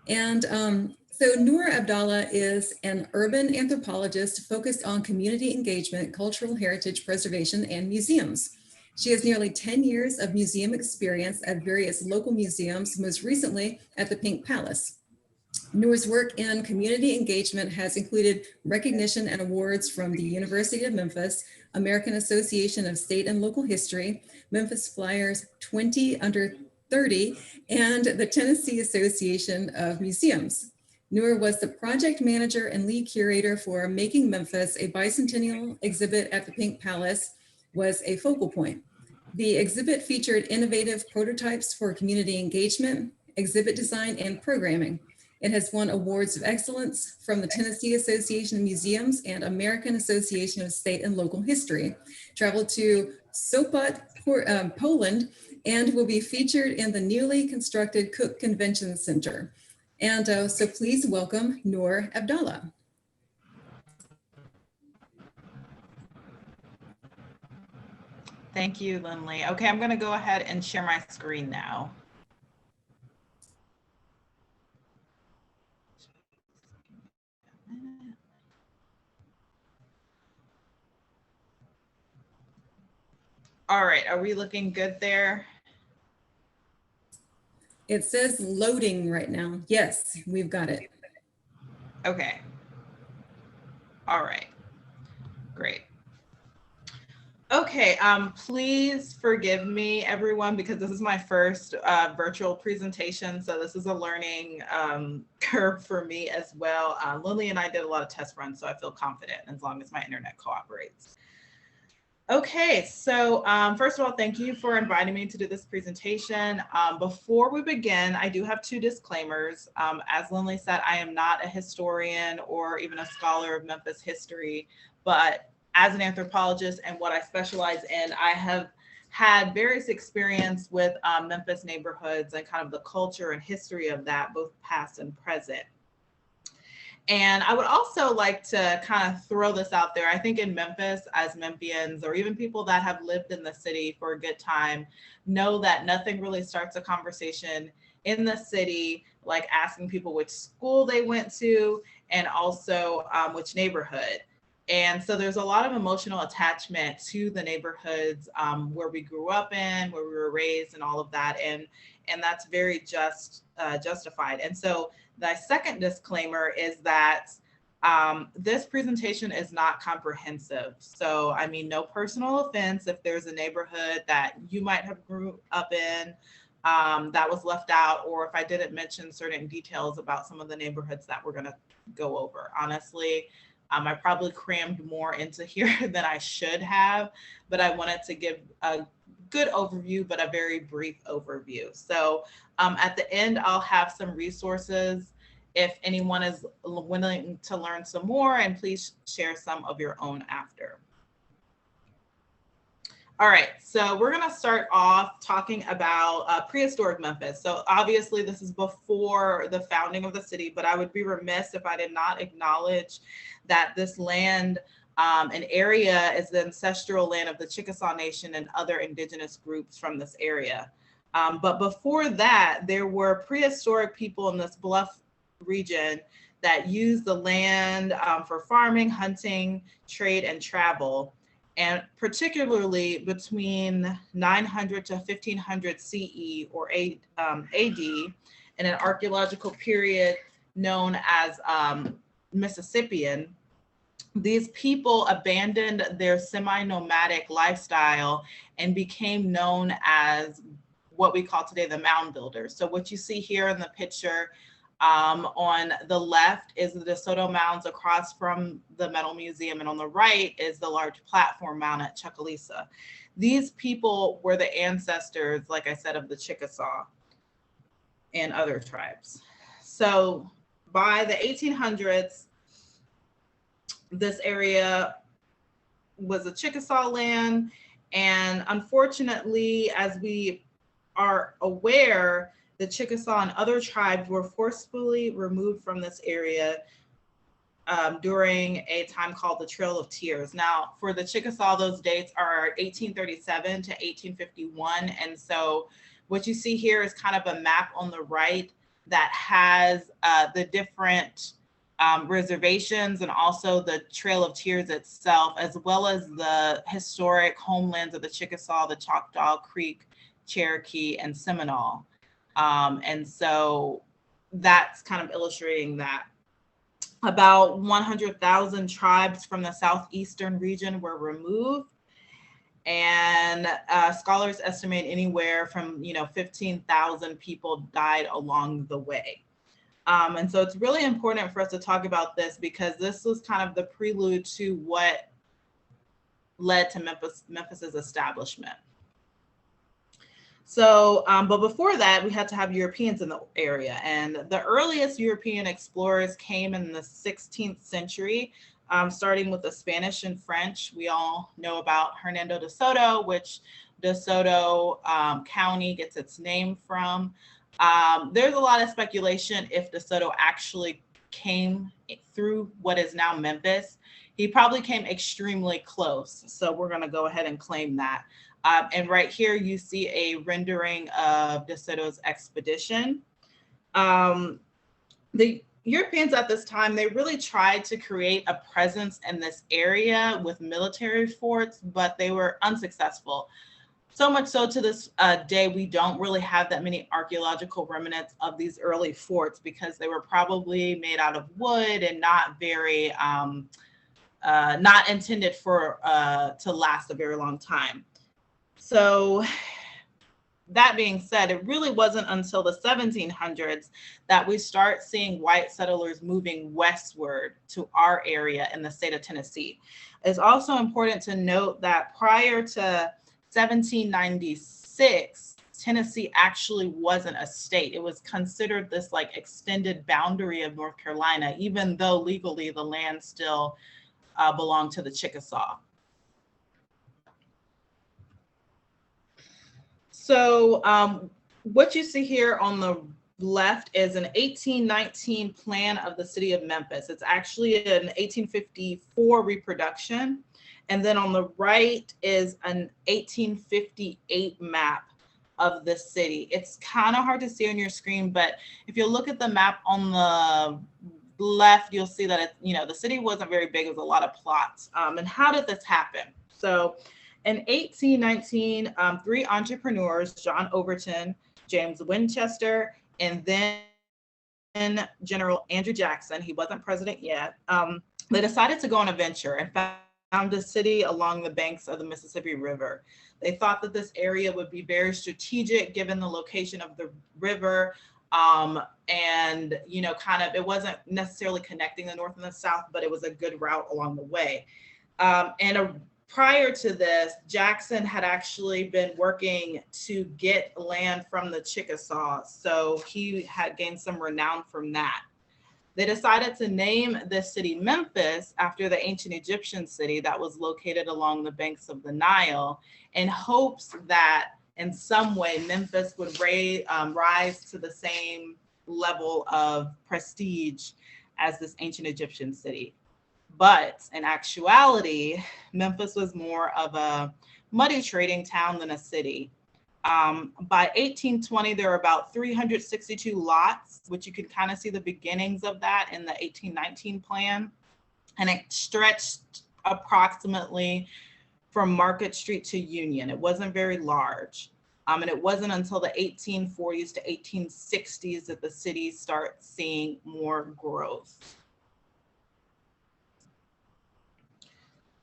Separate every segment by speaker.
Speaker 1: And so Noor Abdalla is an urban anthropologist focused on community engagement, cultural heritage preservation, and museums. She has nearly 10 years of museum experience at various local museums, most recently at the Pink Palace. Noor's work in community engagement has included recognition and awards from the University of Memphis, American Association of State and Local History, Memphis Flyers 20 Under 30, and the Tennessee Association of Museums. Noor was the project manager and lead curator for Making Memphis, a bicentennial exhibit at the Pink Palace, was a focal point. The exhibit featured innovative prototypes for community engagement, exhibit design, and programming. It has won awards of excellence from the Tennessee Association of Museums and American Association of State and Local History, traveled to Sopot, Poland, and will be featured in the newly constructed Cook Convention Center. And so please welcome Noor Abdalla.
Speaker 2: Thank you, Lindley. Okay, I'm going to go ahead and share my screen now. All right, are we looking good there?
Speaker 1: It says loading right now. Yes, we've got it.
Speaker 2: Okay. All right, great. Okay, please forgive me, everyone, because this is my first virtual presentation. So this is a learning curve for me as well. Lily and I did a lot of test runs, so I feel confident as long as my internet cooperates. Okay, so first of all, thank you for inviting me to do this presentation. Before we begin, I do have two disclaimers. As Lindley said, I am not a historian or even a scholar of Memphis history, but as an anthropologist and what I specialize in, I have had various experience with Memphis neighborhoods and kind of the culture and history of that, both past and present. And I would also like to kind of throw this out there. I think in Memphis, as Memphians, or even people that have lived in the city for a good time, know that nothing really starts a conversation in the city like asking people which school they went to and also which neighborhood. And so there's a lot of emotional attachment to the neighborhoods where we grew up in, where we were raised, and all of that. And that's very justified. And so the second disclaimer is that this presentation is not comprehensive. So, I mean, no personal offense if there's a neighborhood that you might have grew up in that was left out, or if I didn't mention certain details about some of the neighborhoods that we're going to go over. Honestly, I probably crammed more into here than I should have, but I wanted to give a good overview, but a very brief overview. So at the end, I'll have some resources if anyone is willing to learn some more, and please share some of your own after. All right, so we're gonna start off talking about prehistoric Memphis. So obviously this is before the founding of the city, but I would be remiss if I did not acknowledge that this land and area is the ancestral land of the Chickasaw Nation and other indigenous groups from this area. But before that, there were prehistoric people in this bluff region that used the land for farming, hunting, trade, and travel. And particularly between 900 to 1500 CE or AD, in an archaeological period known as Mississippian, these people abandoned their semi-nomadic lifestyle and became known as what we call today the mound builders. So what you see here in the picture on the left is the DeSoto mounds across from the Metal Museum, and on the right is the large platform mound at Chucalissa. These people were the ancestors, like I said, of the Chickasaw and other tribes. So by the 1800s, this area was a Chickasaw land, and unfortunately, as we are aware, the Chickasaw and other tribes were forcefully removed from this area during a time called the Trail of Tears. Now, for the Chickasaw, those dates are 1837 to 1851. And so what you see here is kind of a map on the right that has the different reservations and also the Trail of Tears itself, as well as the historic homelands of the Chickasaw, the Choctaw, Creek, Cherokee, and Seminole. And so that's kind of illustrating that. About 100,000 tribes from the southeastern region were removed, and scholars estimate anywhere from 15,000 people died along the way. And so it's really important for us to talk about this because this was kind of the prelude to what led to Memphis's establishment. So, but before that, we had to have Europeans in the area, and the earliest European explorers came in the 16th century, starting with the Spanish and French. We all know about Hernando de Soto, which De Soto County gets its name from. There's a lot of speculation if De Soto actually came through what is now Memphis. He probably came extremely close, so we're going to go ahead and claim that. And right here, you see a rendering of De Soto's expedition. The Europeans at this time, they really tried to create a presence in this area with military forts, but they were unsuccessful. So much so to this day, we don't really have that many archaeological remnants of these early forts because they were probably made out of wood and not very, not intended for to last a very long time. So that being said, it really wasn't until the 1700s that we start seeing white settlers moving westward to our area in the state of Tennessee. It's also important to note that prior to 1796, Tennessee actually wasn't a state. It was considered this like extended boundary of North Carolina, even though legally the land still belonged to the Chickasaw. So what you see here on the left is an 1819 plan of the city of Memphis. It's actually an 1854 reproduction. And then on the right is an 1858 map of the city. It's kind of hard to see on your screen, but if you look at the map on the left, you'll see that the city wasn't very big. It was a lot of plots. And how did this happen? So in 1819, three entrepreneurs, John Overton, James Winchester, and then General Andrew Jackson, he wasn't president yet, they decided to go on a venture and found a city along the banks of the Mississippi River. They thought that this area would be very strategic given the location of the river, and kind of, it wasn't necessarily connecting the north and the south, but it was a good route along the way. Prior to this, Jackson had actually been working to get land from the Chickasaw, so he had gained some renown from that. They decided to name this city Memphis after the ancient Egyptian city that was located along the banks of the Nile, in hopes that in some way Memphis would rise to the same level of prestige as this ancient Egyptian city. But in actuality, Memphis was more of a muddy trading town than a city. By 1820, there were about 362 lots, which you can kind of see the beginnings of that in the 1819 plan. And it stretched approximately from Market Street to Union. It wasn't very large. And it wasn't until the 1840s to 1860s that the city starts seeing more growth.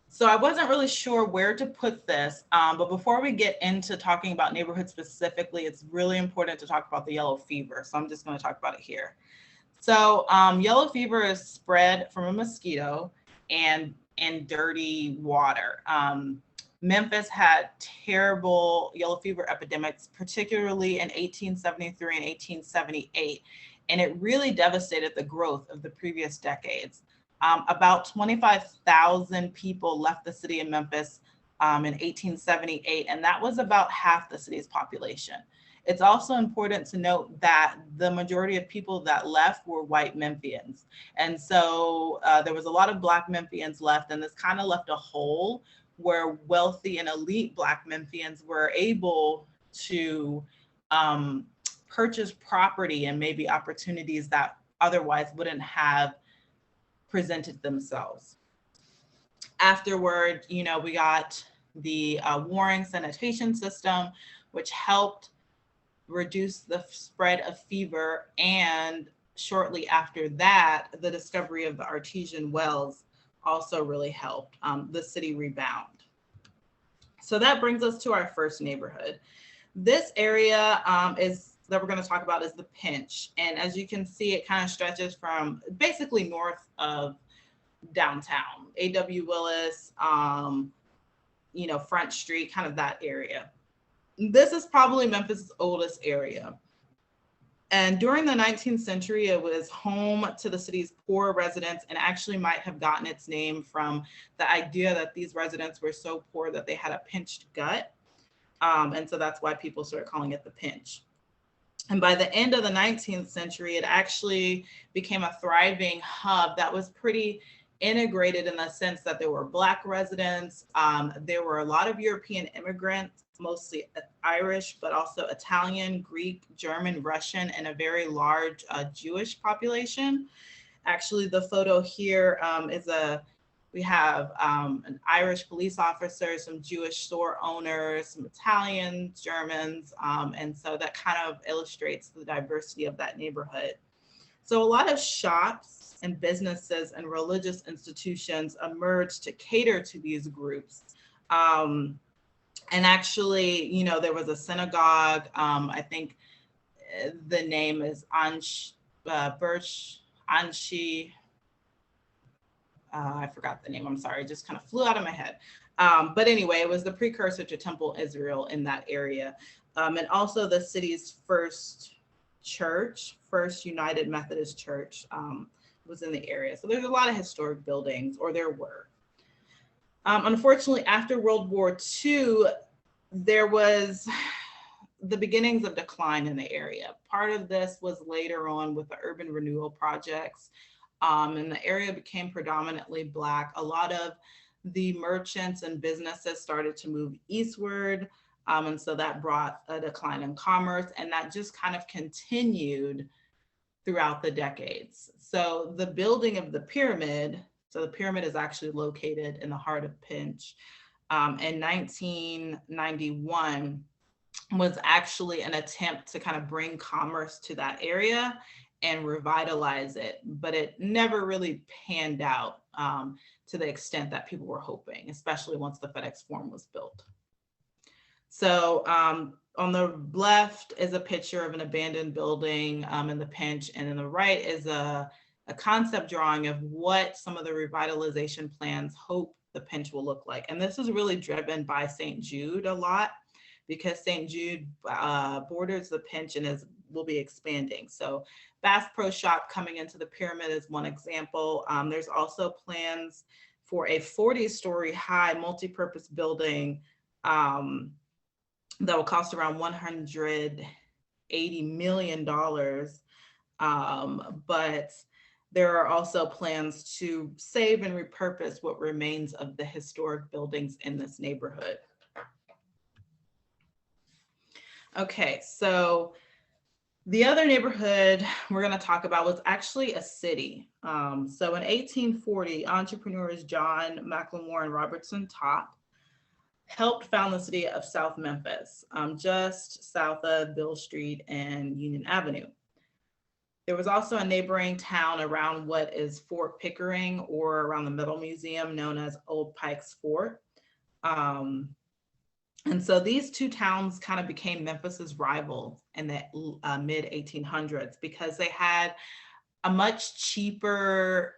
Speaker 2: So I wasn't really sure where to put this, but before we get into talking about neighborhoods specifically, it's really important to talk about the yellow fever. So I'm just going to talk about it here. So yellow fever is spread from a mosquito and dirty water. Memphis had terrible yellow fever epidemics, particularly in 1873 and 1878, and it really devastated the growth of the previous decades. About 25,000 people left the city of Memphis in 1878, and that was about half the city's population. It's also important to note that the majority of people that left were white Memphians. And so there was a lot of Black Memphians left, and this kind of left a hole where wealthy and elite Black Memphians were able to purchase property and maybe opportunities that otherwise wouldn't have presented themselves. Afterward, you know, we got the Warring sanitation system, which helped reduce the spread of fever. And shortly after that, the discovery of the artesian wells also really helped the city rebound. So that brings us to our first neighborhood. This area that we're going to talk about is the Pinch. And as you can see, it kind of stretches from basically north of downtown, A.W. Willis, you know, Front Street, kind of that area. This is probably Memphis' oldest area. And during the 19th century, it was home to the city's poor residents, and actually might have gotten its name from the idea that these residents were so poor that they had a pinched gut. And so that's why people started calling it the Pinch. And by the end of the 19th century, it actually became a thriving hub that was pretty integrated in the sense that there were Black residents. There were a lot of European immigrants, mostly Irish, but also Italian, Greek, German, Russian, and a very large Jewish population. Actually, the photo here we have an Irish police officer, some Jewish store owners, some Italians, Germans, and so that kind of illustrates the diversity of that neighborhood. So a lot of shops and businesses and religious institutions emerged to cater to these groups. And actually, you know, there was a synagogue, I think the name is Anshi, I forgot the name, I'm sorry, it just kind of flew out of my head. But anyway, it was the precursor to Temple Israel in that area. And also the city's first church, First United Methodist Church, was in the area. So there's a lot of historic buildings, or there were. Unfortunately, after World War II, there was the beginnings of decline in the area. Part of this was later on with the urban renewal projects, and the area became predominantly Black. A lot of the merchants and businesses started to move eastward, and so that brought a decline in commerce, and that just kind of continued throughout the decades. So the building of the pyramid, so the pyramid is actually located in the heart of Pinch, in 1991 was actually an attempt to kind of bring commerce to that area and revitalize it, but it never really panned out to the extent that people were hoping, especially once the FedEx Forum was built. So on the left is a picture of an abandoned building in the Pinch, and on the right is a concept drawing of what some of the revitalization plans hope the Pinch will look like. And this is really driven by St. Jude a lot, because St. Jude borders the Pinch and will be expanding. So Bass Pro Shop coming into the pyramid is one example. There's also plans for a 40-story high multi-purpose building that will cost around $180 million. But there are also plans to save and repurpose what remains of the historic buildings in this neighborhood. Okay, so the other neighborhood we're going to talk about was actually a city. So in 1840, entrepreneurs John McLemore and Robertson Topp helped found the city of South Memphis, just south of Bill Street and Union Avenue. There was also a neighboring town around what is Fort Pickering, or around the Middle Museum, known as Old Pikes Fort. And so these two towns kind of became Memphis's rivals in the mid 1800s, because they had a much cheaper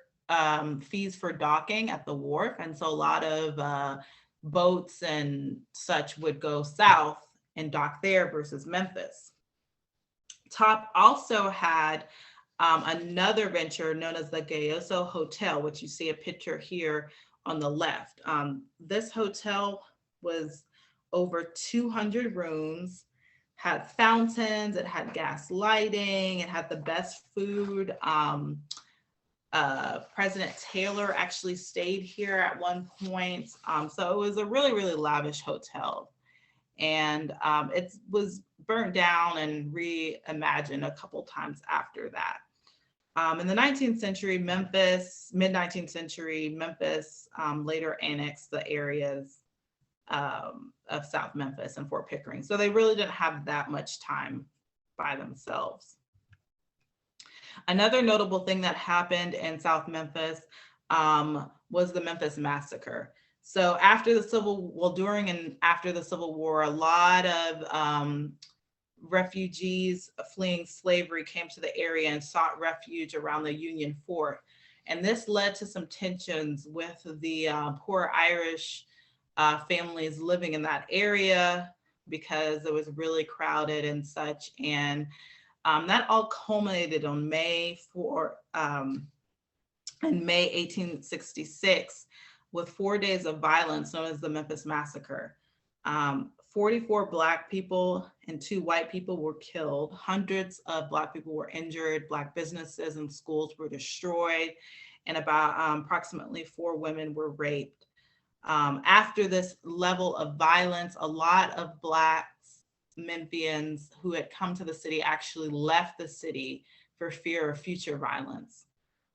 Speaker 2: fees for docking at the wharf. And so a lot of boats and such would go south and dock there versus Memphis. Topp also had another venture known as the Gayoso Hotel, which you see a picture here on the left. This hotel was over 200 rooms, had fountains, it had gas lighting, it had the best food. President Taylor actually stayed here at one point. So it was a really, really lavish hotel. And it was burnt down and reimagined a couple times after that. In the 19th century, Memphis, mid-19th century, Memphis later annexed the areas of South Memphis and Fort Pickering. So they really didn't have that much time by themselves. Another notable thing that happened in South Memphis was the Memphis Massacre. So after the during and after the Civil War, a lot of refugees fleeing slavery came to the area and sought refuge around the Union Fort. And this led to some tensions with the poor Irish families living in that area because it was really crowded and such. And that all culminated on May 1866 with 4 days of violence known as the Memphis Massacre. 44 Black people and 2 white people were killed. Hundreds of Black people were injured. Black businesses and schools were destroyed, and about approximately 4 women were raped. After this level of violence, a lot of Black Memphians who had come to the city actually left the city for fear of future violence.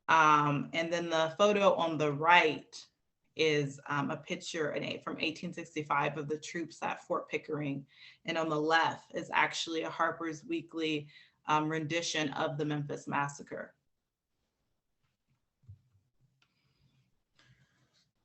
Speaker 2: And then the photo on the right is a picture from 1865 of the troops at Fort Pickering. And on the left is actually a Harper's Weekly rendition of the Memphis Massacre.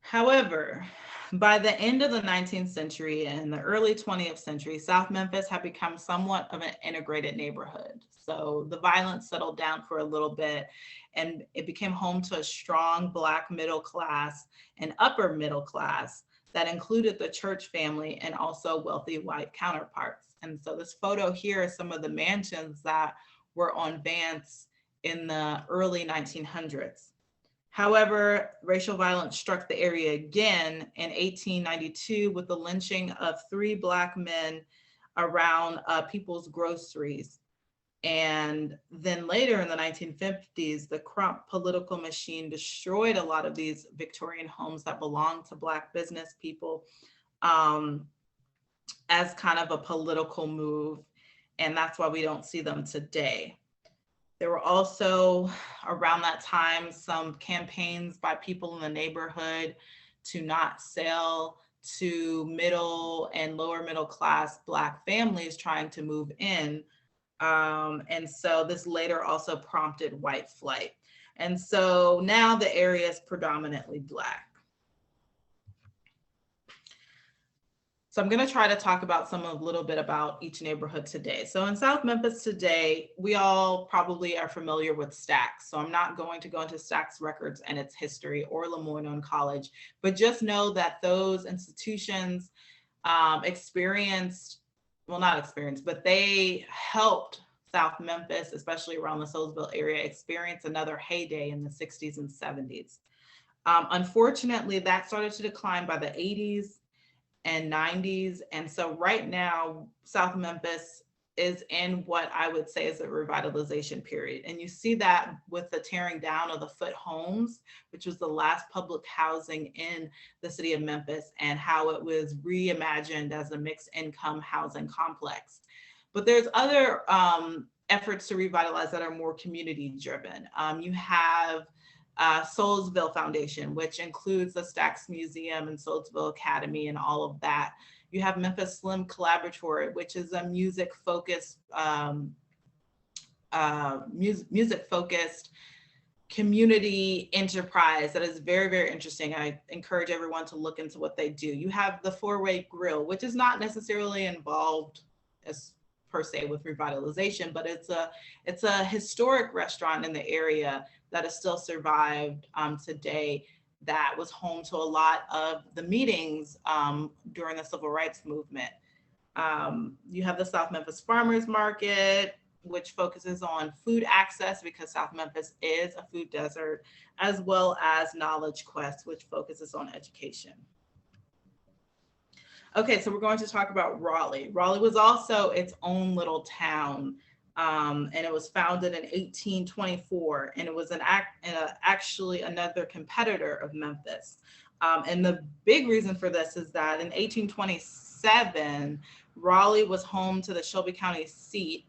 Speaker 2: However, by the end of the 19th century and the early 20th century, South Memphis had become somewhat of an integrated neighborhood. So the violence settled down for a little bit, and it became home to a strong Black middle class and upper middle class that included the church family and also wealthy white counterparts. And so this photo here is some of the mansions that were on Vance in the early 1900s. However, racial violence struck the area again in 1892 with the lynching of 3 Black men around People's Groceries. And then later in the 1950s, the Crump political machine destroyed a lot of these Victorian homes that belonged to Black business people as kind of a political move. And that's why we don't see them today. There were also around that time some campaigns by people in the neighborhood to not sell to middle and lower middle class Black families trying to move in. And so this later also prompted white flight. And so now the area is predominantly Black. So I'm going to try to talk about a little bit about each neighborhood today. So in South Memphis today, we all probably are familiar with Stax. So I'm not going to go into Stax Records and its history or Lemoyne College, but just know that those institutions but they helped South Memphis, especially around the Soulsville area, experience another heyday in the 60s and 70s. Unfortunately, that started to decline by the 80s and 90s. And so right now, South Memphis is in what I would say is a revitalization period. And you see that with the tearing down of the Foot Homes, which was the last public housing in the city of Memphis, and how it was reimagined as a mixed income housing complex. But there's other efforts to revitalize that are more community driven. You have Soulsville Foundation, which includes the Stax Museum and Soulsville Academy and all of that. You have Memphis Slim Collaboratory, which is a music-focused community enterprise that is very, very interesting. I encourage everyone to look into what they do. You have the Four-Way Grill, which is not necessarily involved as per se with revitalization, but it's a historic restaurant in the area that has still survived today, that was home to a lot of the meetings during the civil rights movement. You have the South Memphis Farmers Market, which focuses on food access because South Memphis is a food desert, as well as Knowledge Quest, which focuses on education. Okay, so we're going to talk about Raleigh. Raleigh was also its own little town, and it was founded in 1824, and it was actually another competitor of Memphis. And the big reason for this is that in 1827, Raleigh was home to the Shelby County seat.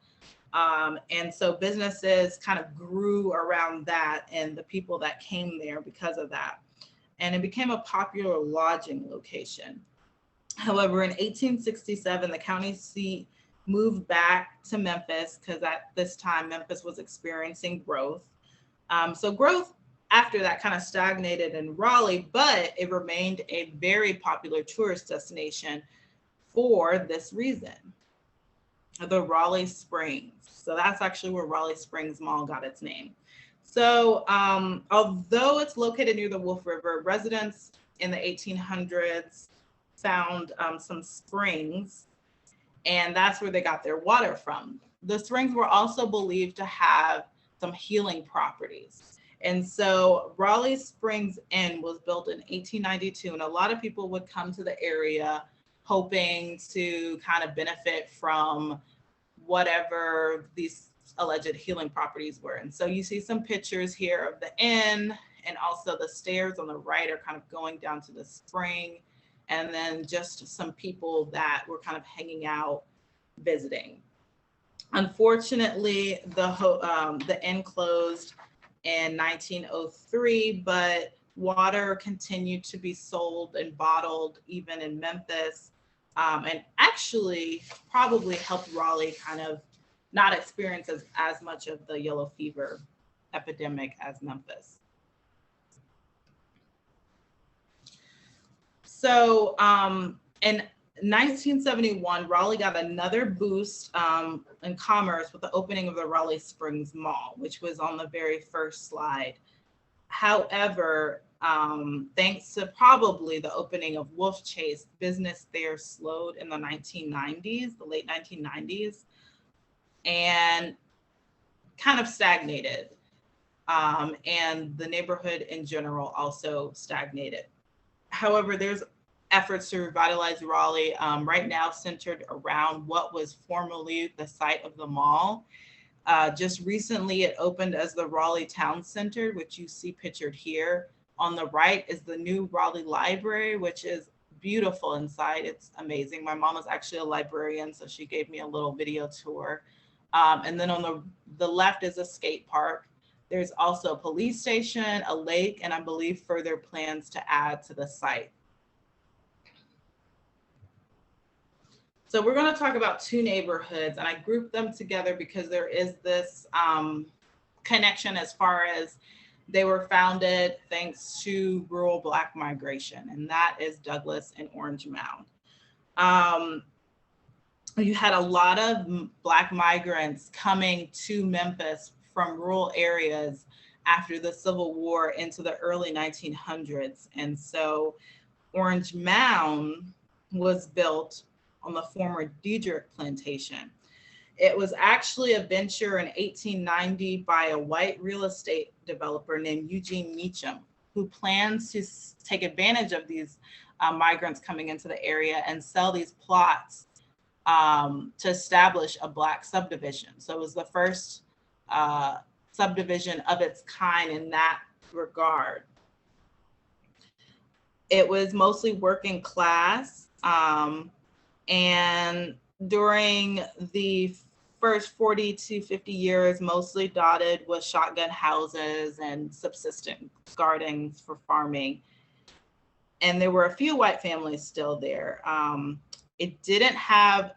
Speaker 2: And so businesses kind of grew around that and the people that came there because of that. And it became a popular lodging location. However, in 1867, the county seat moved back to Memphis because at this time, Memphis was experiencing growth. So growth after that kind of stagnated in Raleigh, but it remained a very popular tourist destination for this reason, the Raleigh Springs. So that's actually where Raleigh Springs Mall got its name. So although it's located near the Wolf River, residents in the 1800s found some springs, and that's where they got their water from. The springs were also believed to have some healing properties. And so Raleigh Springs Inn was built in 1892, and a lot of people would come to the area hoping to kind of benefit from whatever these alleged healing properties were. And so you see some pictures here of the inn, and also the stairs on the right are kind of going down to the spring, and then just some people that were kind of hanging out, visiting. Unfortunately, the inn closed in 1903, but water continued to be sold and bottled even in Memphis, and actually probably helped Raleigh kind of not experience as much of the yellow fever epidemic as Memphis. So in 1971, Raleigh got another boost in commerce with the opening of the Raleigh Springs Mall, which was on the very first slide. However, thanks to probably the opening of Wolf Chase, business there slowed in the 1990s, the late 1990s, and kind of stagnated. And the neighborhood in general also stagnated. However, there's efforts to revitalize Raleigh right now centered around what was formerly the site of the mall. Just recently, it opened as the Raleigh Town Center, which you see pictured here. On the right is the new Raleigh Library, which is beautiful inside. It's amazing. My mom is actually a librarian, so she gave me a little video tour. And then on the left is a skate park. There's also a police station, a lake, and I believe further plans to add to the site. So we're going to talk about two neighborhoods, and I grouped them together because there is this connection as far as they were founded thanks to rural Black migration, and that is Douglas and Orange Mound. You had a lot of Black migrants coming to Memphis from rural areas after the Civil War into the early 1900s. And so Orange Mound was built on the former Diedrich plantation. It was actually a venture in 1890 by a white real estate developer named Eugene Meacham, who plans to take advantage of these migrants coming into the area and sell these plots to establish a Black subdivision. So it was the first subdivision of its kind in that regard. It was mostly working class, and during the first 40 to 50 years, mostly dotted with shotgun houses and subsistence gardens for farming. And there were a few white families still there. It didn't have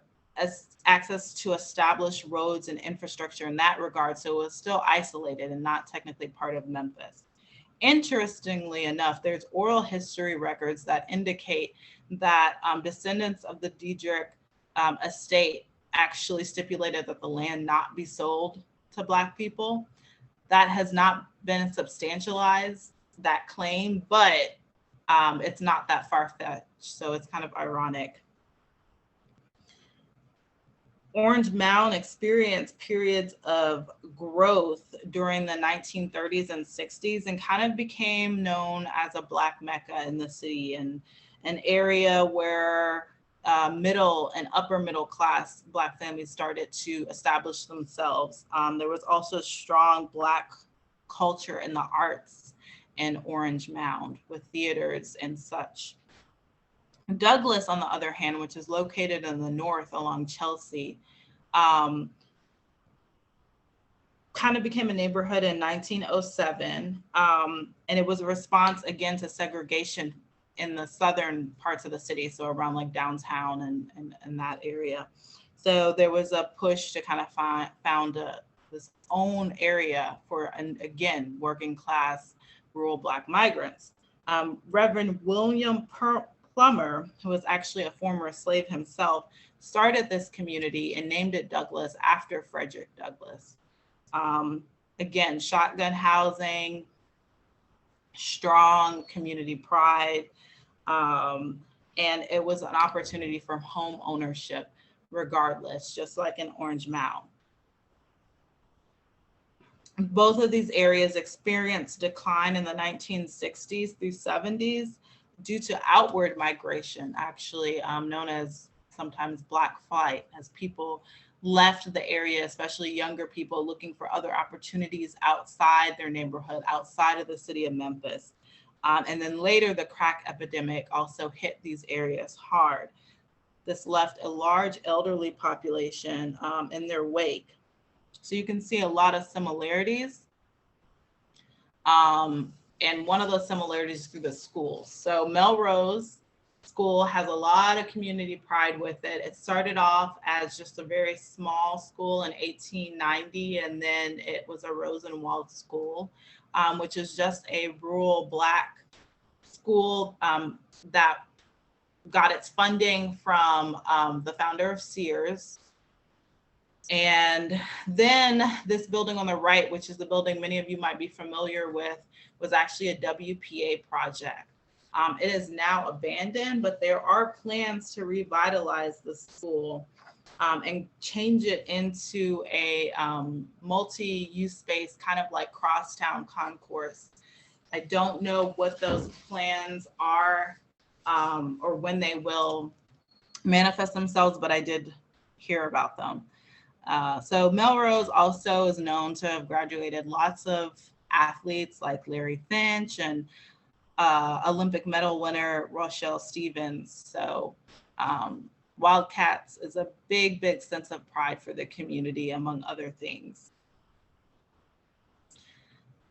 Speaker 2: access to established roads and infrastructure in that regard, so it was still isolated and not technically part of Memphis. Interestingly enough, there's oral history records that indicate that descendants of the Diedrich estate actually stipulated that the land not be sold to Black people. That has not been substantialized, that claim, but it's not that far-fetched, so it's kind of ironic. Orange Mound experienced periods of growth during the 1930s and 60s and kind of became known as a Black Mecca in the city, and an area where middle and upper middle class Black families started to establish themselves. There was also strong Black culture in the arts in Orange Mound with theaters and such. Douglas, on the other hand, which is located in the north along Chelsea, kind of became a neighborhood in 1907. And it was a response again to segregation in the southern parts of the city, so around like downtown and that area. So there was a push to kind of found this own area for, and again, working class rural Black migrants. Reverend William Plummer, who was actually a former slave himself, started this community and named it Douglas after Frederick Douglass. Again, shotgun housing, strong community pride, and it was an opportunity for home ownership regardless, just like in Orange Mound. Both of these areas experienced decline in the 1960s through 70s due to outward migration, actually known as sometimes Black flight, as people left the area, especially younger people looking for other opportunities outside their neighborhood, outside of the city of Memphis. And then later, the crack epidemic also hit these areas hard. This left a large elderly population in their wake. So you can see a lot of similarities. And one of those similarities is through the schools. So Melrose School has a lot of community pride with it. It started off as just a very small school in 1890, and then it was a Rosenwald school, which is just a rural Black school that got its funding from the founder of Sears. And then this building on the right, which is the building many of you might be familiar with, was actually a WPA project. It is now abandoned, but there are plans to revitalize the school and change it into a multi-use space, kind of like Crosstown Concourse. I don't know what those plans are or when they will manifest themselves, but I did hear about them. So Melrose also is known to have graduated lots of athletes like Larry Finch and Olympic medal winner Rochelle Stevens. So Wildcats is a big, big sense of pride for the community, among other things.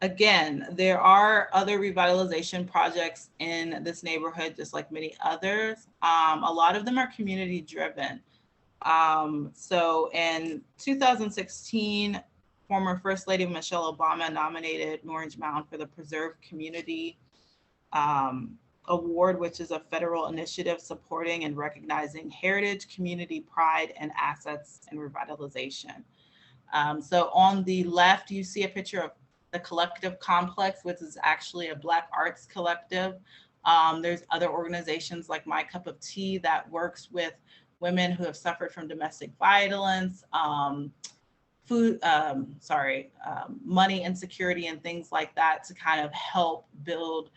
Speaker 2: Again, there are other revitalization projects in this neighborhood, just like many others. A lot of them are community driven. So in 2016, former First Lady Michelle Obama nominated Orange Mound for the Preserve Community Award, which is a federal initiative supporting and recognizing heritage, community pride, and assets in revitalization. So on the left, you see a picture of the Collective Complex, which is actually a Black arts collective. There's other organizations like My Cup of Tea that works with women who have suffered from domestic violence, money insecurity and things like that, to kind of help build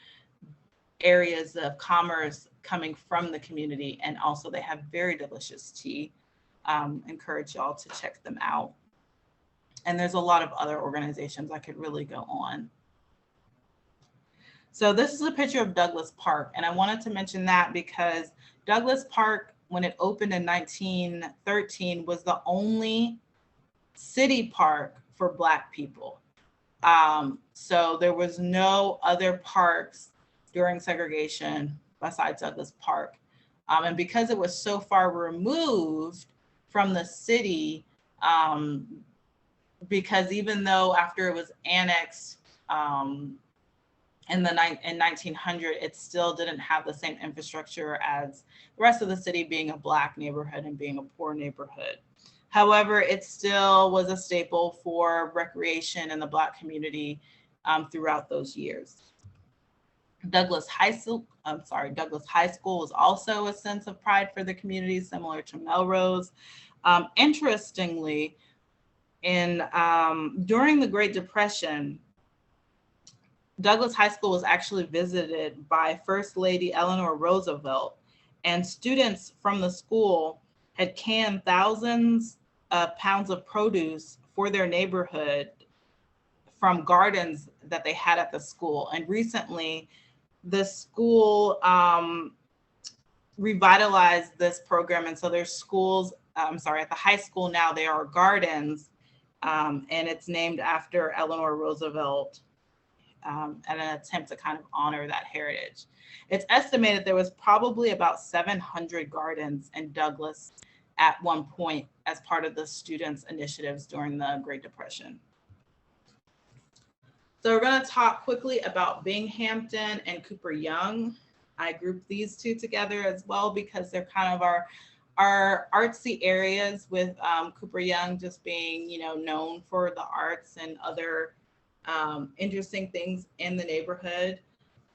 Speaker 2: areas of commerce coming from the community. And also they have very delicious tea. Encourage y'all to check them out. And there's a lot of other organizations I could really go on. So this is a picture of Douglas Park. And I wanted to mention that because Douglas Park, when it opened in 1913, was the only city park for Black people. So there was no other parks during segregation besides Douglas Park. And because it was so far removed from the city, because even though after it was annexed in 1900, it still didn't have the same infrastructure as the rest of the city, being a Black neighborhood and being a poor neighborhood. However, it still was a staple for recreation in the Black community throughout those years. Douglas High School was also a sense of pride for the community, similar to Melrose. Interestingly, during the Great Depression, Douglas High School was actually visited by First Lady Eleanor Roosevelt, and students from the school had canned thousands of pounds of produce for their neighborhood from gardens that they had at the school. And recently, the school revitalized this program. And so there's schools, at the high school now, there are gardens, and it's named after Eleanor Roosevelt, and an attempt to kind of honor that heritage. It's estimated there was probably about 700 gardens in Douglas at one point as part of the students' initiatives during the Great Depression. So we're going to talk quickly about Binghamton and Cooper Young. I grouped these two together as well because they're kind of our artsy areas, with Cooper Young just being, known for the arts and other interesting things in the neighborhood.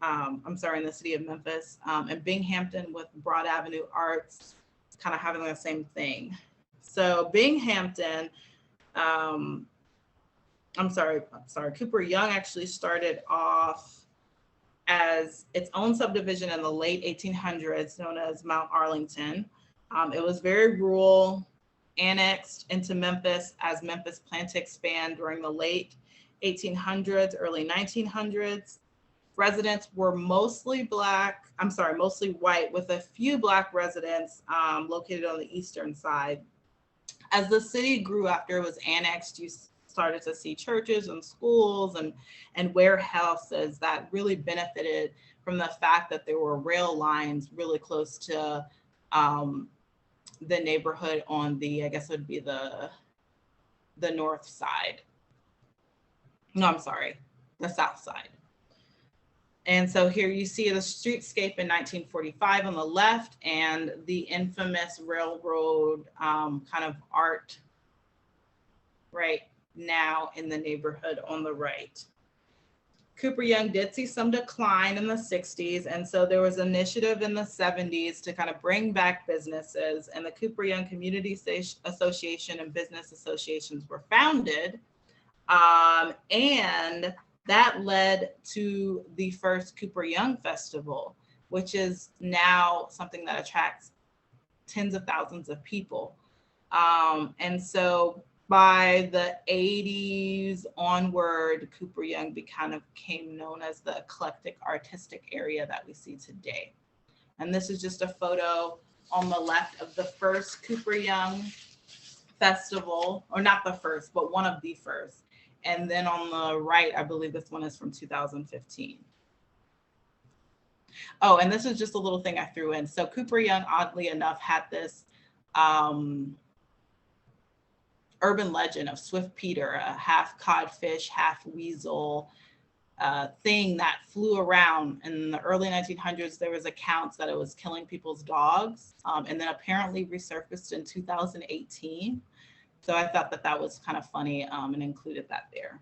Speaker 2: In the city of Memphis, and Binghamton with Broad Avenue Arts kind of having the same thing. So Binghamton, Cooper Young actually started off as its own subdivision in the late 1800s, known as Mount Arlington. It was very rural, annexed into Memphis as Memphis planned to expand during the late 1800s, early 1900s. Residents were mostly white, with a few Black residents located on the eastern side. As the city grew after it was annexed, you started to see churches and schools and warehouses that really benefited from the fact that there were rail lines really close to the neighborhood on the, I guess it would be the north side. The south side. And so here you see the streetscape in 1945 on the left, and the infamous railroad kind of art right now in the neighborhood on the right. Cooper Young did see some decline in the 60s, and so there was an initiative in the 70s to kind of bring back businesses, and the Cooper Young Community Association and business associations were founded, and that led to the first Cooper Young Festival, which is now something that attracts tens of thousands of people. And so by the 80s onward, Cooper Young became known as the eclectic artistic area that we see today. And this is just a photo on the left of the first Cooper Young Festival, or not the first, but one of the first. And then on the right, I believe this one is from 2015. Oh, and this is just a little thing I threw in. So Cooper Young, oddly enough, had this urban legend of Swift Peter, a half codfish, half weasel thing that flew around. In the early 1900s, there was accounts that it was killing people's dogs, and then apparently resurfaced in 2018. So I thought that was kind of funny, and included that there.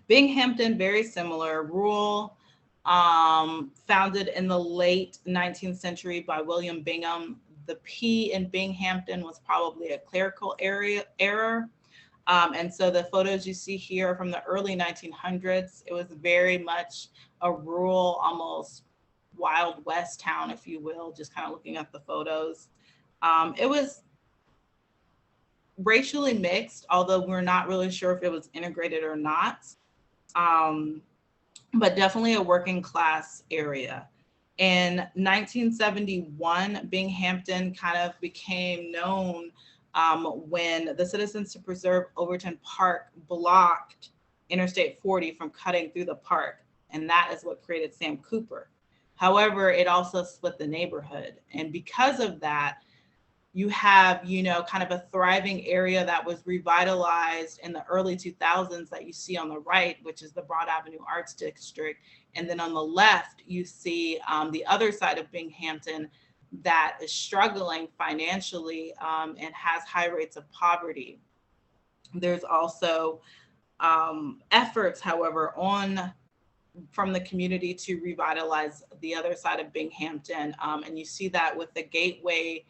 Speaker 2: Binghamton, very similar, rural, founded in the late 19th century by William Bingham. The P in Binghamton was probably a clerical error. And so the photos you see here are from the early 1900s. It was very much a rural, almost Wild West town, if you will, just kind of looking at the photos. It was racially mixed, although we're not really sure if it was integrated or not, but definitely a working class area. In 1971, Binghamton kind of became known when the Citizens to Preserve Overton Park blocked Interstate 40 from cutting through the park, and that is what created Sam Cooper. However, it also split the neighborhood, and because of that, you have, kind of a thriving area that was revitalized in the early 2000s that you see on the right, which is the Broad Avenue Arts District. And then on the left, you see the other side of Binghamton that is struggling financially and has high rates of poverty. There's also efforts, however, from the community to revitalize the other side of Binghamton. And you see that with the Gateway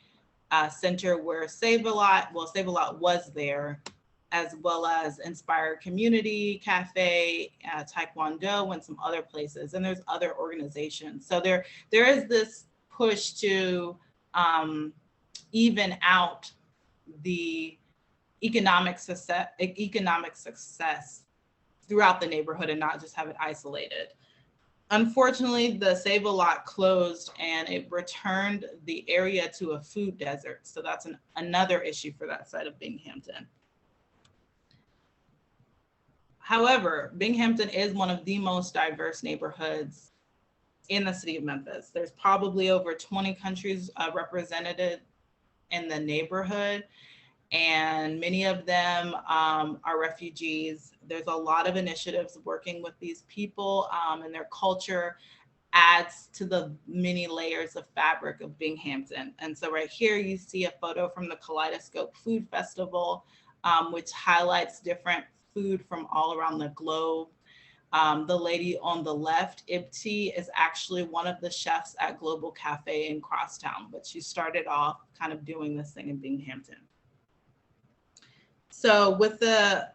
Speaker 2: Center, where Save a Lot was there, as well as Inspire Community Cafe, Taekwondo, and some other places. And there's other organizations. So there is this push to even out the economic success throughout the neighborhood and not just have it isolated. Unfortunately, the Save-A-Lot closed and it returned the area to a food desert. So that's another issue for that side of Binghamton. However, Binghamton is one of the most diverse neighborhoods in the city of Memphis. There's probably over 20 countries represented in the neighborhood, and many of them are refugees. There's a lot of initiatives working with these people, and their culture adds to the many layers of fabric of Binghamton. And so right here you see a photo from the Kaleidoscope Food Festival, which highlights different food from all around the globe. The lady on the left, Ibti, is actually one of the chefs at Global Cafe in Crosstown, but she started off kind of doing this thing in Binghamton. So with the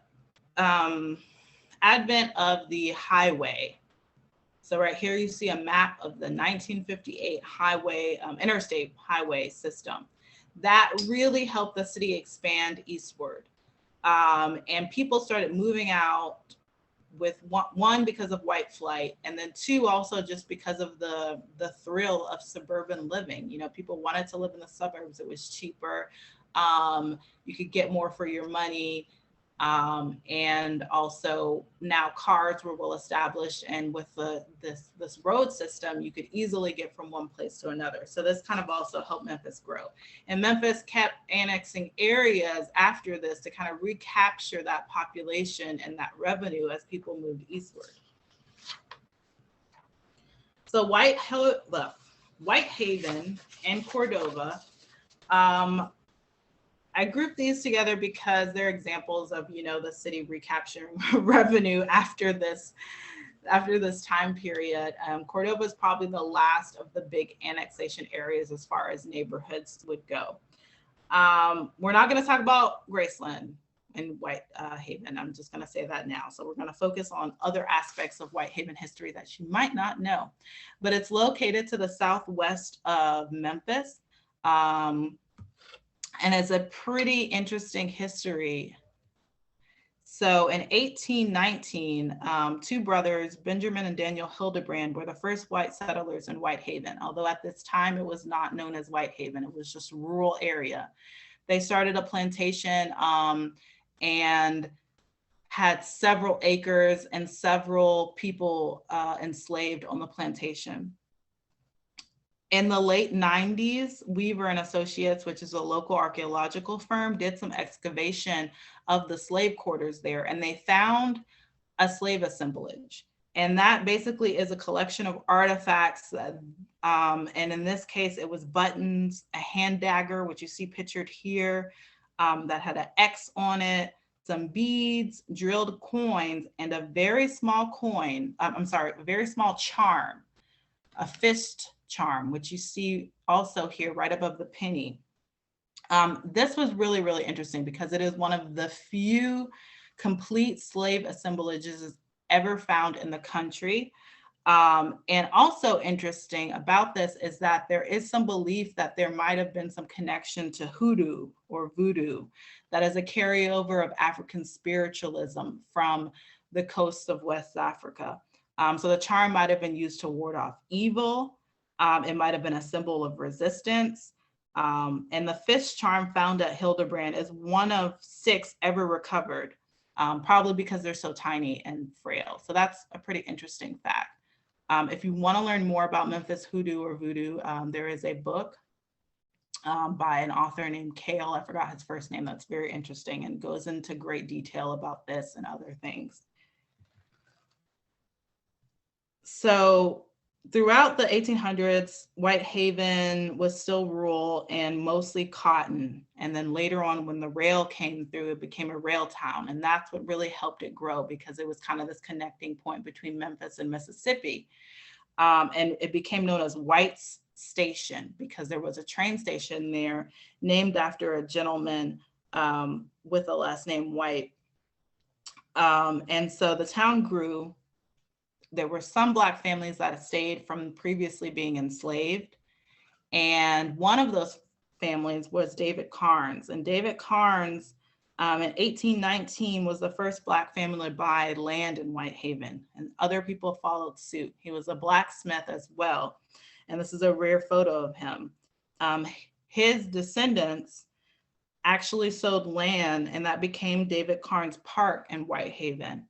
Speaker 2: advent of the highway, so right here you see a map of the 1958 highway, interstate highway system. That really helped the city expand eastward. And people started moving out with one because of white flight, and then two also just because of the thrill of suburban living. You know, people wanted to live in the suburbs. It was cheaper. You could get more for your money. And also now cars were well established, and with this road system, you could easily get from one place to another. So this kind of also helped Memphis grow. And Memphis kept annexing areas after this to kind of recapture that population and that revenue as people moved eastward. So Whitehaven and Cordova, I grouped these together because they're examples of, you know, the city recapturing revenue after this time period. Cordova is probably the last of the big annexation areas as far as neighborhoods would go. We're not going to talk about Graceland and Whitehaven. I'm just going to say that now. So we're going to focus on other aspects of Whitehaven history that you might not know. But it's located to the southwest of Memphis. And it's a pretty interesting history. So in 1819, two brothers, Benjamin and Daniel Hildebrand, were the first white settlers in Whitehaven. Although at this time it was not known as Whitehaven, it was just a rural area. They started a plantation and had several acres and several people enslaved on the plantation. In the late 90s, Weaver and Associates, which is a local archaeological firm, did some excavation of the slave quarters there, and they found a slave assemblage. And that basically is a collection of artifacts. And in this case, it was buttons, a hand dagger, which you see pictured here, that had an X on it, some beads, drilled coins, and a very small coin, a very small charm, a fist charm, which you see also here right above the penny. This was really, really interesting because it is one of the few complete slave assemblages ever found in the country. And also interesting about this is that there is some belief that there might have been some connection to hoodoo or voodoo. That is a carryover of African spiritualism from the coast of West Africa. So the charm might have been used to ward off evil. It might have been a symbol of resistance. And the fist charm found at Hildebrand is one of 6 ever recovered, probably because they're so tiny and frail. So that's a pretty interesting fact. If you want to learn more about Memphis hoodoo or voodoo, there is a book by an author named Kale, I forgot his first name, that's very interesting and goes into great detail about this and other things. So throughout the 1800s, Whitehaven was still rural and mostly cotton. And then later on, when the rail came through, it became a rail town. And that's what really helped it grow because it was kind of this connecting point between Memphis and Mississippi. And it became known as White's Station because there was a train station there named after a gentleman with the last name White. And so the town grew. There were some Black families that stayed from previously being enslaved. And one of those families was David Carnes. And David Carnes In 1819 was the first Black family to buy land in Whitehaven, and other people followed suit. He was a blacksmith as well, and this is a rare photo of him. His descendants actually sold land, and that became David Carnes Park in Whitehaven.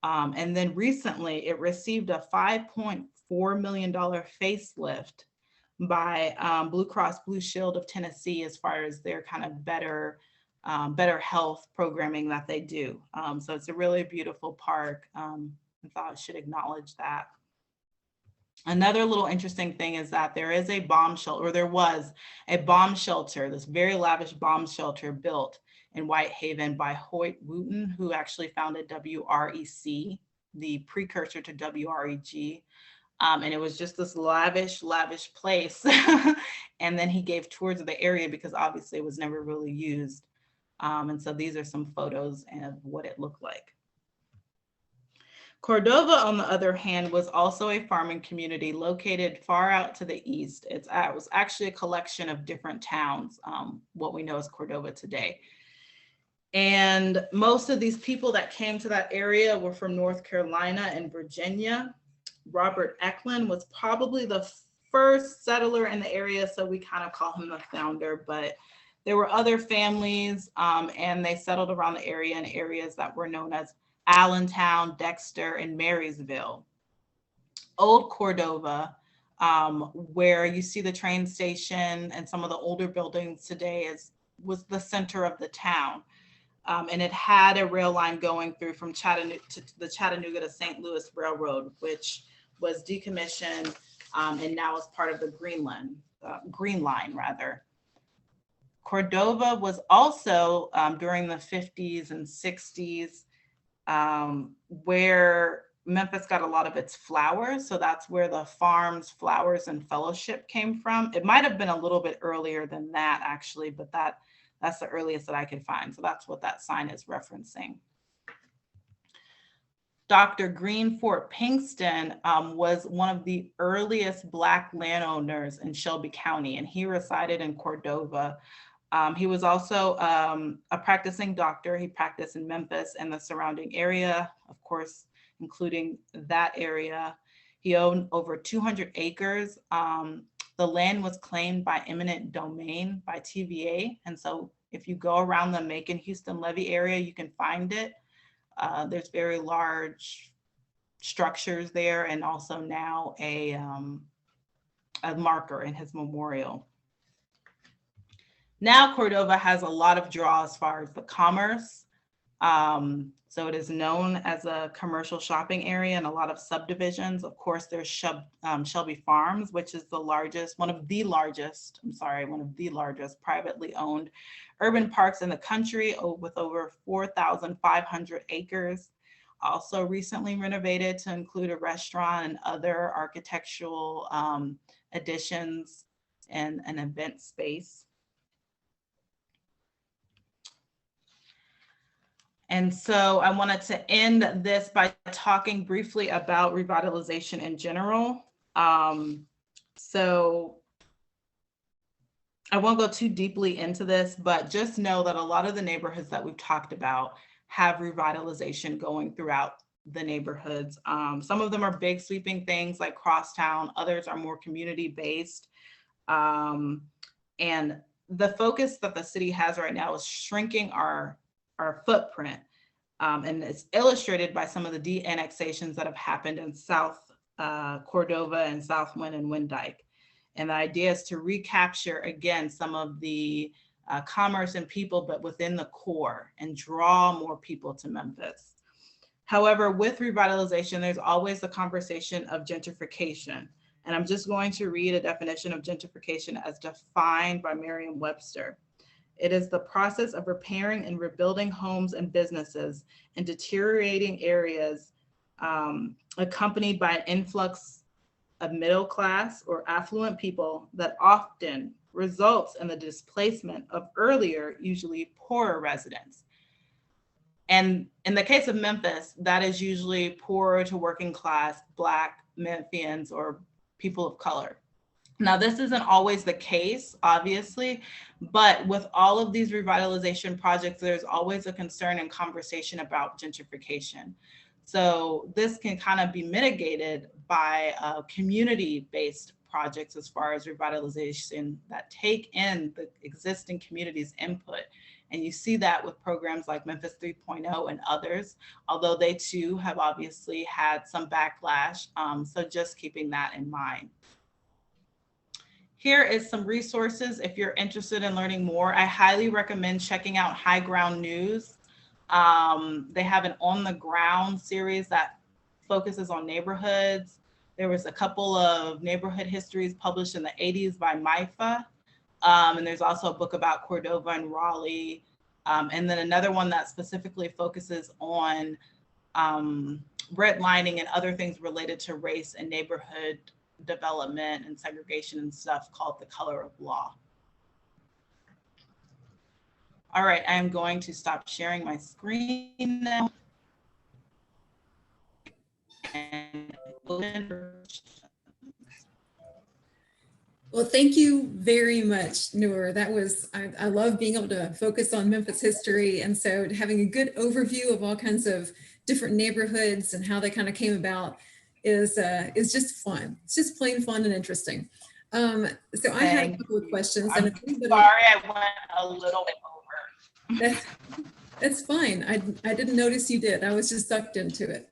Speaker 2: And then recently, it received a $5.4 million facelift by Blue Cross Blue Shield of Tennessee as far as their kind of better health programming that they do. So it's a really beautiful park. I thought I should acknowledge that. Another little interesting thing is that there is a bomb shelter, or there was a bomb shelter, this very lavish bomb shelter built in Whitehaven by Hoyt Wooten, who actually founded WREC, the precursor to WREG. And it was just this lavish place. And then he gave tours of the area because obviously it was never really used. And so these are some photos of what it looked like. Cordova, on the other hand, was also a farming community located far out to the east. It was actually a collection of different towns, what we know as Cordova today. And most of these people that came to that area were from North Carolina and Virginia. Robert Eklund was probably the first settler in the area, so we kind of call him the founder, but there were other families, and they settled around the area in areas that were known as Allentown, Dexter, and Marysville. Old Cordova, where you see the train station and some of the older buildings today, was the center of the town. And it had a rail line going through from Chattanooga to the Chattanooga to St. Louis Railroad, which was decommissioned and now is part of the Green Line rather. Cordova was also during the 50s and 60s where Memphis got a lot of its flowers. So that's where the Farms, Flowers, and Fellowship came from. It might have been a little bit earlier than that actually, but that's the earliest that I could find. So that's what that sign is referencing. Dr. Greenfort Pinkston was one of the earliest Black landowners in Shelby County, and he resided in Cordova. He was also a practicing doctor. He practiced in Memphis and the surrounding area, of course, including that area. He owned over 200 acres. The land was claimed by eminent domain by TVA. And so if you go around the Macon-Houston levee area, you can find it. There's very large structures there, and also now a marker in his memorial. Now Cordova has a lot of draw as far as the commerce. So it is known as a commercial shopping area and a lot of subdivisions. Of course, there's Shelby Farms, which is one of the largest privately owned urban parks in the country with over 4,500 acres. Also recently renovated to include a restaurant and other architectural additions and an event space. And so I wanted to end this by talking briefly about revitalization in general. So I won't go too deeply into this, but just know that a lot of the neighborhoods that we've talked about have revitalization going throughout the neighborhoods. Some of them are big sweeping things like Crosstown, others are more community-based. And the focus that the city has right now is shrinking our footprint. And it's illustrated by some of the de-annexations that have happened in South Cordova and South Wind and Winddyke. And the idea is to recapture, again, some of the commerce and people, but within the core, and draw more people to Memphis. However, with revitalization, there's always the conversation of gentrification. And I'm just going to read a definition of gentrification as defined by Merriam-Webster. It is the process of repairing and rebuilding homes and businesses in deteriorating areas, accompanied by an influx of middle class or affluent people that often results in the displacement of earlier, usually poorer residents. And in the case of Memphis, that is usually poorer to working class Black Memphians or people of color. Now, this isn't always the case, obviously, but with all of these revitalization projects, there's always a concern and conversation about gentrification. So this can kind of be mitigated by community-based projects as far as revitalization that take in the existing community's input. And you see that with programs like Memphis 3.0 and others, although they too have obviously had some backlash. So just keeping that in mind. Here is some resources if you're interested in learning more. I highly recommend checking out High Ground News. They have an on the ground series that focuses on neighborhoods. There was a couple of neighborhood histories published in the 80s by MIFA. And there's also a book about Cordova and Raleigh. And then another one that specifically focuses on redlining and other things related to race and neighborhood development and segregation and stuff, called The Color of Law. All right, I'm going to stop sharing my screen now. And
Speaker 1: well, thank you very much, Noor. That was, I love being able to focus on Memphis history. And so having a good overview of all kinds of different neighborhoods and how they kind of came about is just fun. It's just plain fun and interesting. So I had a couple of questions.
Speaker 2: I'm
Speaker 1: and if anybody,
Speaker 2: sorry, I went a little bit over.
Speaker 1: That's fine. I didn't notice you did. I was just sucked into it.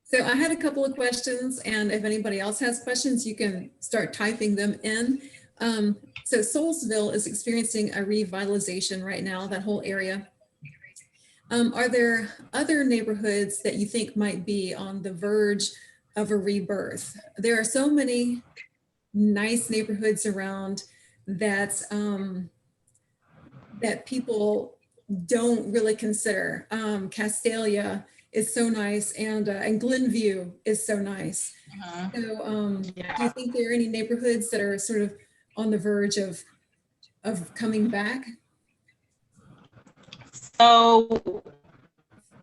Speaker 1: So I had a couple of questions, and if anybody else has questions, you can start typing them in. So Soulsville is experiencing a revitalization right now, that whole area. Are there other neighborhoods that you think might be on the verge of a rebirth? There are so many nice neighborhoods around that, that people don't really consider. Castalia is so nice, and Glenview is so nice. So
Speaker 2: Yeah.
Speaker 1: do you think there are any neighborhoods that are sort of on the verge of coming back?
Speaker 2: So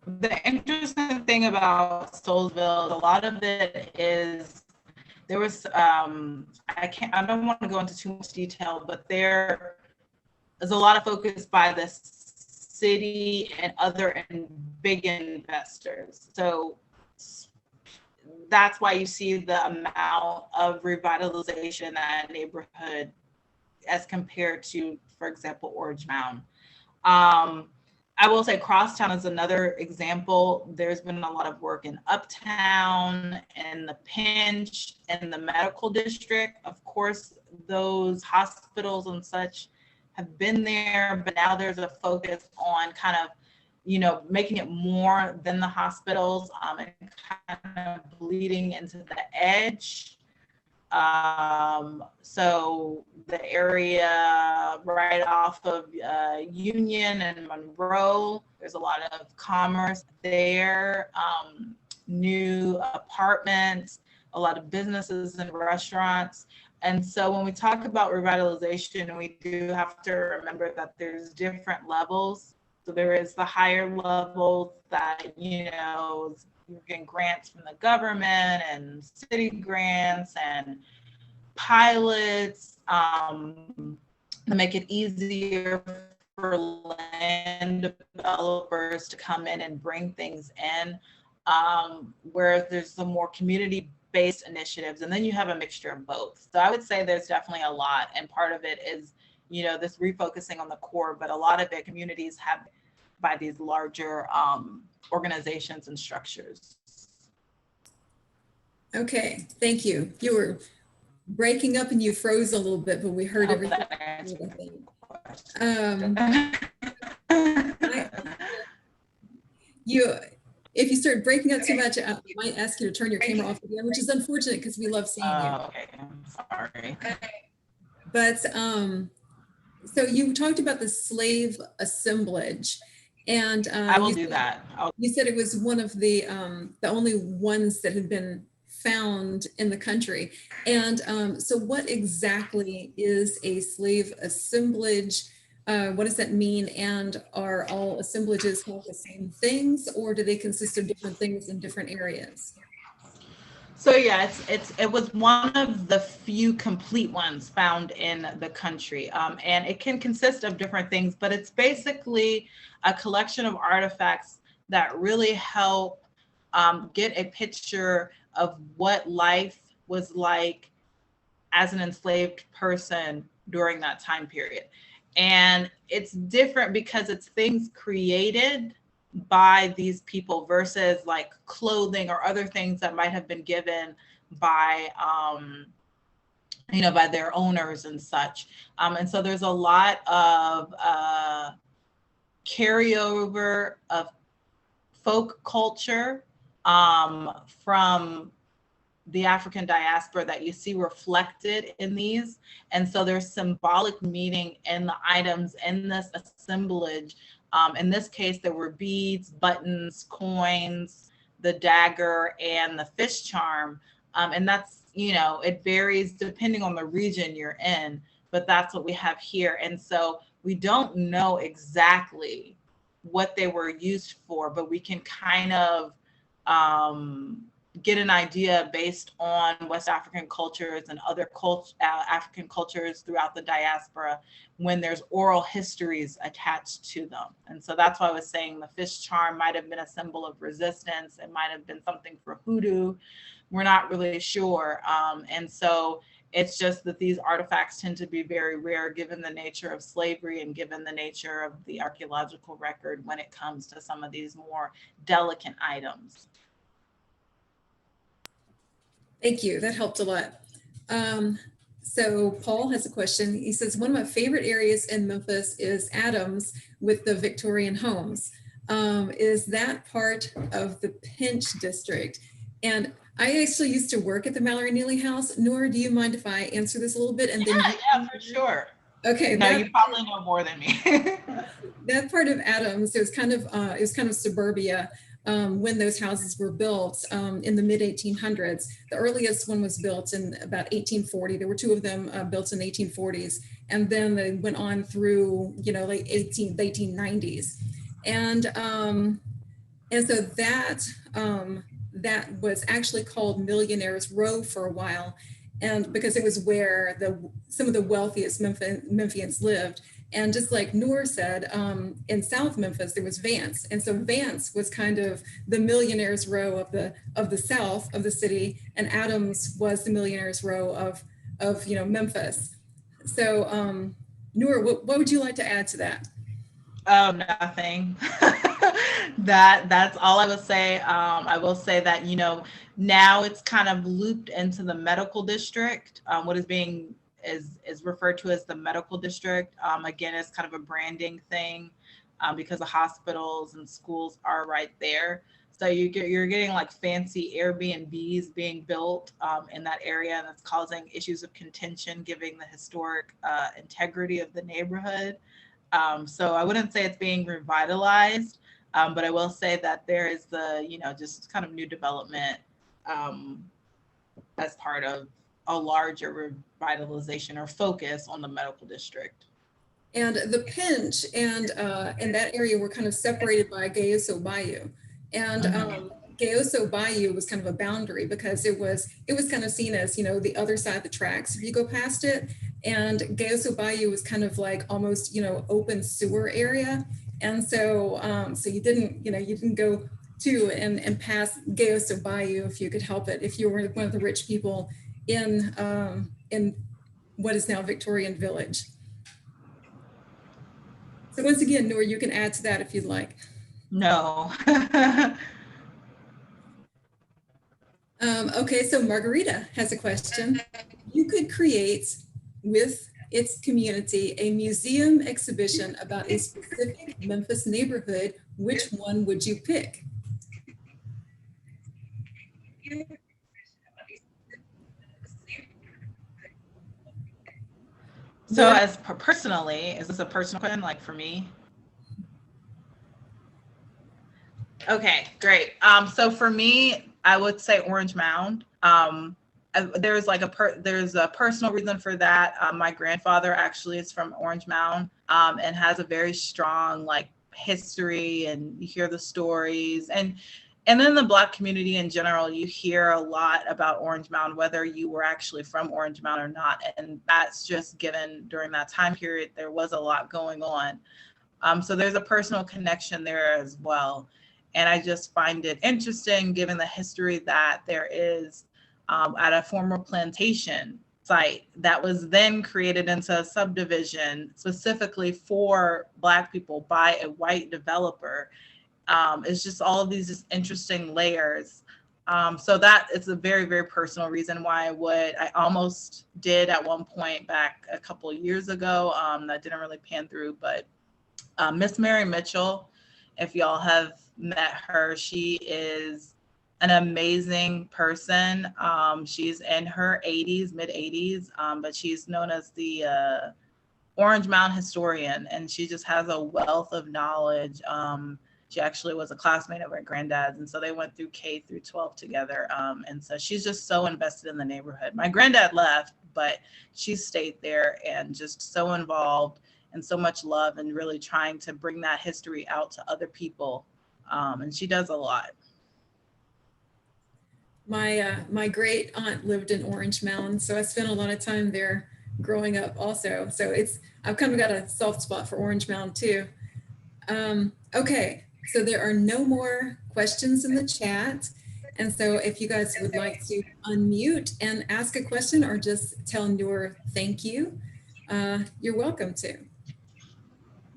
Speaker 2: the interesting thing about Soulsville, a lot of it is, there was, I don't want to go into too much detail, but there is a lot of focus by the city and other big investors. So that's why you see the amount of revitalization in that neighborhood as compared to, for example, Orange Mound. I will say Crosstown is another example. There's been a lot of work in Uptown and the Pinch and the medical district. Of course, those hospitals and such have been there, but now there's a focus on kind of, you know, making it more than the hospitals, and kind of bleeding into the edge. So the area right off of Union and Monroe, there's a lot of commerce there, new apartments, a lot of businesses and restaurants. And so when we talk about revitalization, we do have to remember that there's different levels. So there is the higher level that, you know, you're getting grants from the government and city grants and pilots to make it easier for land developers to come in and bring things in, where there's some more community-based initiatives, and then you have a mixture of both. So I would say there's definitely a lot, and part of it is, you know, this refocusing on the core, but a lot of it communities have by these larger organizations and structures.
Speaker 1: Okay, thank you. You were breaking up and you froze a little bit, but we heard everything. If you start breaking up too much, I might ask you to turn your camera off again, which is unfortunate because we love seeing you.
Speaker 2: Okay, I'm sorry.
Speaker 1: But so you talked about the slave assemblage, and
Speaker 2: I will do that.
Speaker 1: You said it was one of the only ones that had been found in the country. And so what exactly is a slave assemblage? What does that mean? And are all assemblages called the same things, or do they consist of different things in different areas?
Speaker 2: So yeah, it was one of the few complete ones found in the country, and it can consist of different things, but it's basically a collection of artifacts that really help get a picture of what life was like as an enslaved person during that time period. And it's different because it's things created by these people versus like clothing or other things that might have been given by by their owners and such. And so there's a lot of carryover of folk culture from the African diaspora that you see reflected in these. And so there's symbolic meaning in the items in this assemblage. In this case, there were beads, buttons, coins, the dagger, and the fish charm. And that's, it varies depending on the region you're in, but that's what we have here. And so we don't know exactly what they were used for, but we can kind of get an idea based on West African cultures and other African cultures throughout the diaspora when there's oral histories attached to them. And so that's why I was saying the fish charm might have been a symbol of resistance. It might have been something for hoodoo. We're not really sure. And so it's just that these artifacts tend to be very rare given the nature of slavery and given the nature of the archaeological record when it comes to some of these more delicate items.
Speaker 1: Thank you. That helped a lot. So Paul has a question. He says, one of my favorite areas in Memphis is Adams with the Victorian homes. Is that part of the Pinch district? And I actually used to work at the Mallory Neely House. Nora, do you mind if I answer this a little bit? And
Speaker 2: yeah, for sure.
Speaker 1: Okay.
Speaker 2: No, you probably know more than me.
Speaker 1: That part of Adams, it was kind of suburbia. When those houses were built in the mid 1800s. The earliest one was built in about 1840. There were two of them built in the 1840s, and then they went on through late 1890s, and so that was actually called Millionaires Row for a while, and because it was where some of the wealthiest Memphians lived. And just like Noor said, in South Memphis, there was Vance. And so Vance was kind of the millionaires row of the South of the city, and Adams was the millionaires row of Memphis. So Noor, what would you like to add to that?
Speaker 2: Oh, nothing. That's all I would say. I will say that, now it's kind of looped into the medical district. What is being is referred to as the medical district. Again, it's kind of a branding thing because the hospitals and schools are right there. So you're getting like fancy Airbnbs being built in that area, and that's causing issues of contention, giving the historic integrity of the neighborhood. So I wouldn't say it's being revitalized, but I will say that there is the, just kind of new development as part of a larger revitalization or focus on the medical district.
Speaker 1: And the Pinch and that area were kind of separated by Gayoso Bayou. And Gayoso Bayou was kind of a boundary because it was kind of seen as, the other side of the tracks if you go past it. And Gayoso Bayou was kind of like almost, open sewer area. And so so you didn't go to and pass Gayoso Bayou if you could help it, if you were one of the rich people in what is now Victorian Village. So once again, Noor, you can add to that if you'd like.
Speaker 2: No.
Speaker 1: Okay, so Margarita has a question. You could create with its community a museum exhibition about a specific Memphis neighborhood. Which one would you pick?
Speaker 2: So as personally, is this a personal question, like for me? Okay, great. So for me, I would say Orange Mound. There's a personal reason for that. My grandfather actually is from Orange Mound and has a very strong history, and you hear the stories, and And in the Black community in general, you hear a lot about Orange Mound, whether you were actually from Orange Mound or not. And that's just given during that time period, there was a lot going on. So there's a personal connection there as well. And I just find it interesting given the history that there is at a former plantation site that was then created into a subdivision specifically for Black people by a white developer. It's just all of these just interesting layers. So that is a very, very personal reason why I almost did at one point back a couple of years ago, that didn't really pan through, but Miss Mary Mitchell, if y'all have met her, she is an amazing person. She's in her 80s, mid 80s, but she's known as the Orange Mound historian, and she just has a wealth of knowledge. She actually was a classmate of her granddad's, and so they went through K through 12 together. And so she's just so invested in the neighborhood. My granddad left, but she stayed there and just so involved and so much love and really trying to bring that history out to other people. And she does a lot.
Speaker 1: My great aunt lived in Orange Mound, so I spent a lot of time there growing up also. So I've kind of got a soft spot for Orange Mound too. Okay, so there are no more questions in the chat. And so if you guys would like to unmute and ask a question or just tell Noor thank you, you're welcome to.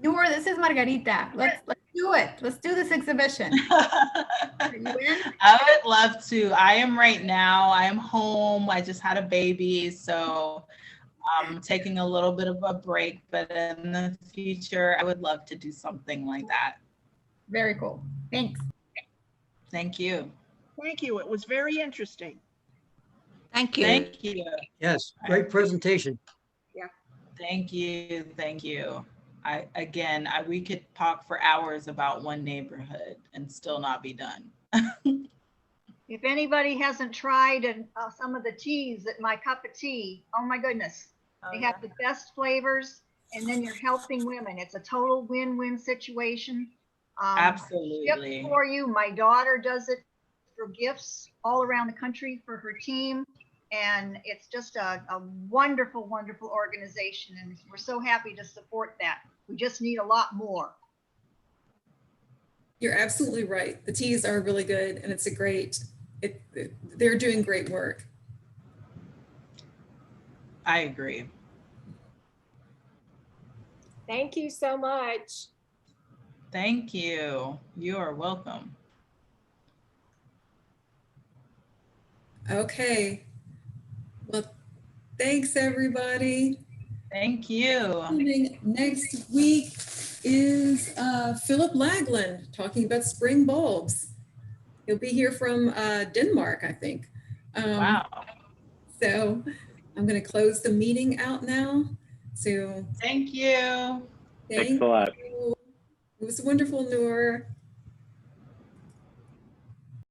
Speaker 3: Noor, this is Margarita. Let's do it. Let's do this exhibition. Are you in?
Speaker 2: I would love to. I am right now. I am home. I just had a baby, so I'm taking a little bit of a break, but in the future, I would love to do something like that.
Speaker 3: Very cool. Thanks.
Speaker 2: Thank you.
Speaker 4: Thank you. It was very interesting.
Speaker 3: Thank you.
Speaker 2: Thank you.
Speaker 5: Yes, great presentation.
Speaker 2: Thank you. Thank you. We could talk for hours about one neighborhood and still not be done.
Speaker 6: If anybody hasn't tried some of the teas at My Cup of Tea, oh my goodness, they have the best flavors, and then you're helping women. It's a total win-win situation.
Speaker 2: Absolutely.
Speaker 6: Gift for you. My daughter does it for gifts all around the country for her team. And it's just a wonderful, wonderful organization. And we're so happy to support that. We just need a lot more.
Speaker 1: You're absolutely right. The teas are really good, and it's they're doing great work.
Speaker 2: I agree.
Speaker 7: Thank you so much.
Speaker 2: Thank you. You are welcome.
Speaker 1: Okay. Well, thanks everybody.
Speaker 2: Thank you.
Speaker 1: Next week is Philip Lagland talking about spring bulbs. He'll be here from Denmark, I think.
Speaker 2: Wow.
Speaker 1: So I'm going to close the meeting out now. So
Speaker 2: thank you.
Speaker 8: Thanks a lot.
Speaker 1: It was wonderful, Noor.